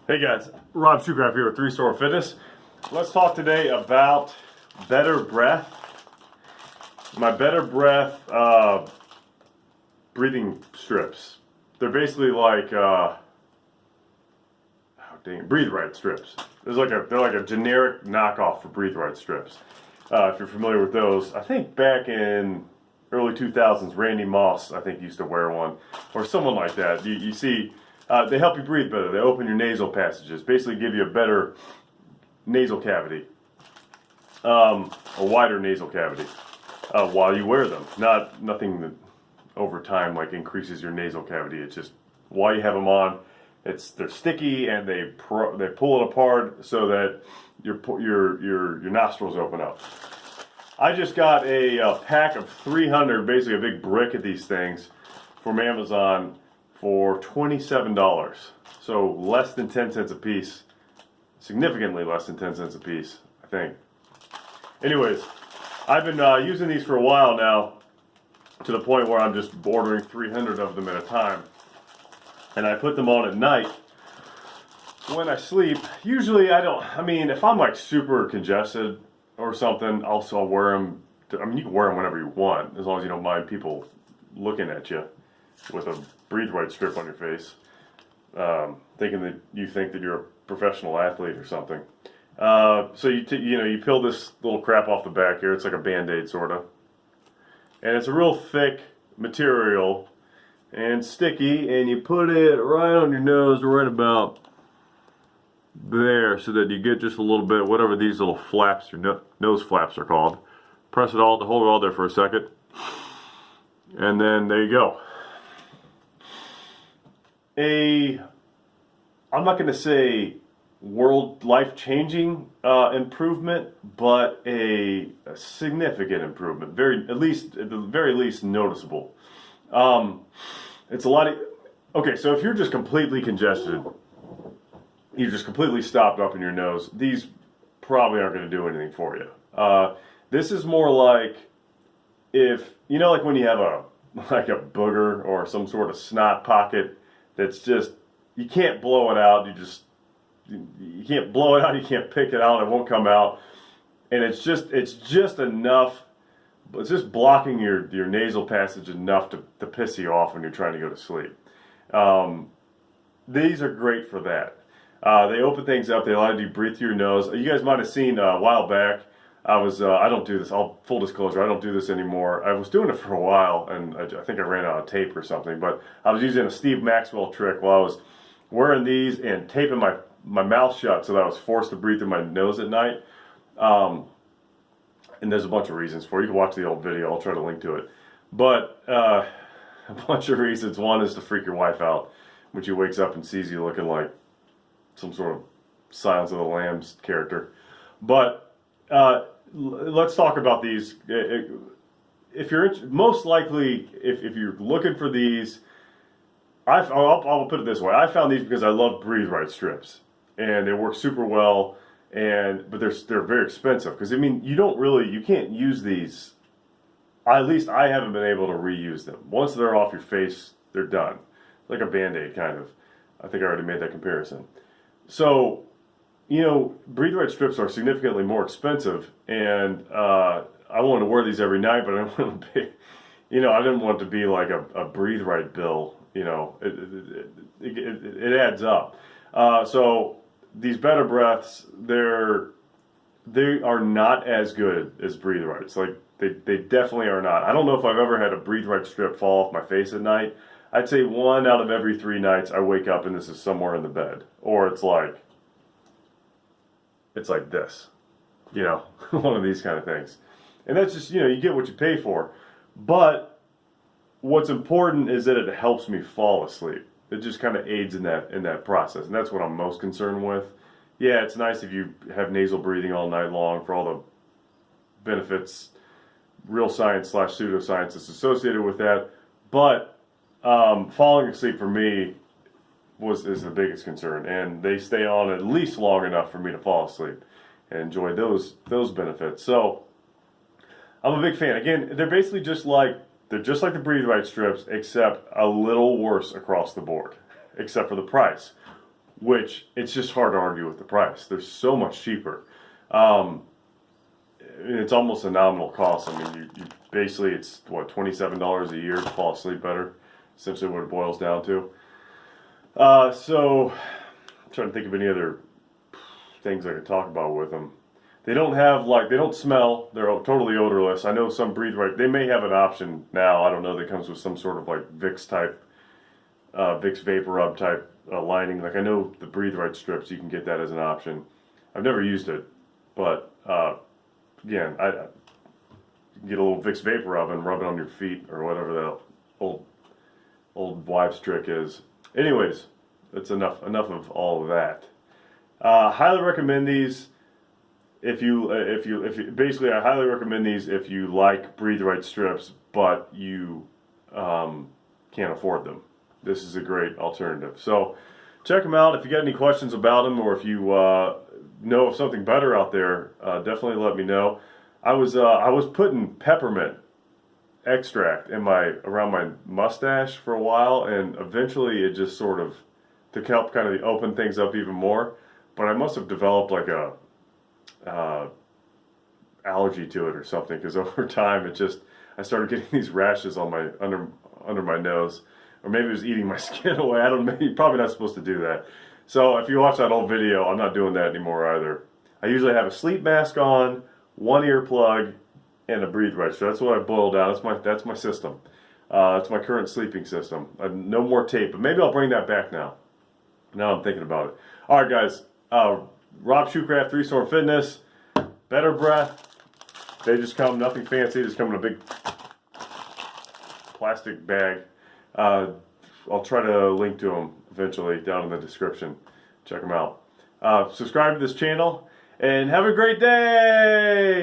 Hey guys, Rob Shoecraft here with 3-Star Fitness. Let's talk today about Better Breath. My Better Breath breathing strips. They're basically like Breathe Right strips. They're like a generic knockoff for Breathe Right strips. If you're familiar with those, I think back in early 2000s, Randy Moss I think used to wear one, or someone like that. You see. They help you breathe better. They open your nasal passages, basically give you a better nasal cavity, a wider nasal cavity while you wear them. Nothing that over time like increases your nasal cavity. It's just while you have them on, they're sticky and they pull it apart so that your nostrils open up. I just got a pack of 300, basically a big brick of these things from Amazon for $27, so less than 10 cents a piece, significantly less than 10 cents a piece, I think. Anyways, I've been using these for a while now, to the point where I'm just ordering 300 of them at a time, and I put them on at night when I sleep. Usually if I'm like super congested or something, I'll wear them. I mean, you can wear them whenever you want, as long as you don't mind people looking at you with a Breathe Right strip on your face, thinking that you think that you're a professional athlete or something. So you peel this little crap off the back here. It's like a Band-Aid sort of, and it's a real thick material and sticky, and you put it right on your nose, right about there, so that you get just a little bit, whatever these little flaps, your nose flaps are called. Press it all, hold it all there for a second, and then there you go. I'm not going to say life-changing improvement, but a significant improvement. At the very least noticeable. It's a lot of, okay, so if you're just completely congested, you're just completely stopped up in your nose, these probably aren't going to do anything for you. This is more like if, like when you have a booger or some sort of snot pocket that's just, you can't blow it out, you can't blow it out, you can't pick it out, it won't come out, and it's just enough, it's just blocking your nasal passage enough to piss you off when you're trying to go to sleep. These are great for that. They open things up, they allow you to breathe through your nose. You guys might have seen a while back, I don't do this, full disclosure, I don't do this anymore. I was doing it for a while, and I think I ran out of tape or something, but I was using a Steve Maxwell trick while I was wearing these and taping my mouth shut so that I was forced to breathe through my nose at night. And there's a bunch of reasons for it. You can watch the old video, I'll try to link to it. But a bunch of reasons. One is to freak your wife out when she wakes up and sees you looking like some sort of Silence of the Lambs character. But let's talk about these. If you're most likely, if you're looking for these, I'll put it this way: I found these because I love Breathe Right strips, and they work super well. But they're very expensive because you can't use these. At least I haven't been able to reuse them. Once they're off your face, they're done. Like a Band-Aid kind of. I think I already made that comparison. So, Breathe Right strips are significantly more expensive, and I wanted to wear these every night, but I didn't want to be, I didn't want it to be like a Breathe Right bill. It adds up. So these Better Breaths, they are not as good as Breathe Right. It's like they definitely are not. I don't know if I've ever had a Breathe Right strip fall off my face at night. I'd say 1 out of every 3 nights I wake up and this is somewhere in the bed, or it's like this, one of these kind of things. And that's just, you get what you pay for. But what's important is that it helps me fall asleep. It just kind of aids in that process, and that's what I'm most concerned with. Yeah, it's nice if you have nasal breathing all night long for all the benefits, real science / pseudoscience that's associated with that. But falling asleep for me is the biggest concern, and they stay on at least long enough for me to fall asleep and enjoy those benefits. So I'm a big fan. Again, they're basically just like the Breathe Right strips, except a little worse across the board, except for the price. which it's just hard to argue with the price. They're so much cheaper. It's almost a nominal cost. I mean, you basically, it's what, $27 a year to fall asleep better. Essentially, what it boils down to. So, I'm trying to think of any other things I could talk about with them. They don't have, like, they don't smell. They're totally odorless. I know some Breathe Right, they may have an option now. I don't know. That comes with some sort of like Vicks type, Vicks Vapor Rub type lining. Like I know the Breathe Right strips, you can get that as an option. I've never used it, but again, you can get a little Vicks Vapor Rub and rub it on your feet or whatever that old wives' trick is. Anyways, that's enough of all of that. Highly recommend these. If you basically, I highly recommend these if you like Breathe Right strips, but you can't afford them. This is a great alternative. So check them out. If you got any questions about them, or if you know of something better out there, definitely let me know. I was putting peppermint extract in around my mustache for a while, and eventually it just sort of, to help kind of open things up even more. But I must have developed like a allergy to it or something, because over time I started getting these rashes on my under my nose, or maybe it was eating my skin away. I don't know. You're probably not supposed to do that. So if you watch that old video, I'm not doing that anymore either. I usually have a sleep mask on, one earplug, and a Breathe Right. So that's what I boiled down. That's my system. That's my current sleeping system. No more tape, but maybe I'll bring that back now. Now I'm thinking about it. All right, guys. Rob Shoecraft, 3 Storm Fitness, Better Breath. They just come, nothing fancy. They just come in a big plastic bag. I'll try to link to them eventually down in the description. Check them out. Subscribe to this channel and have a great day.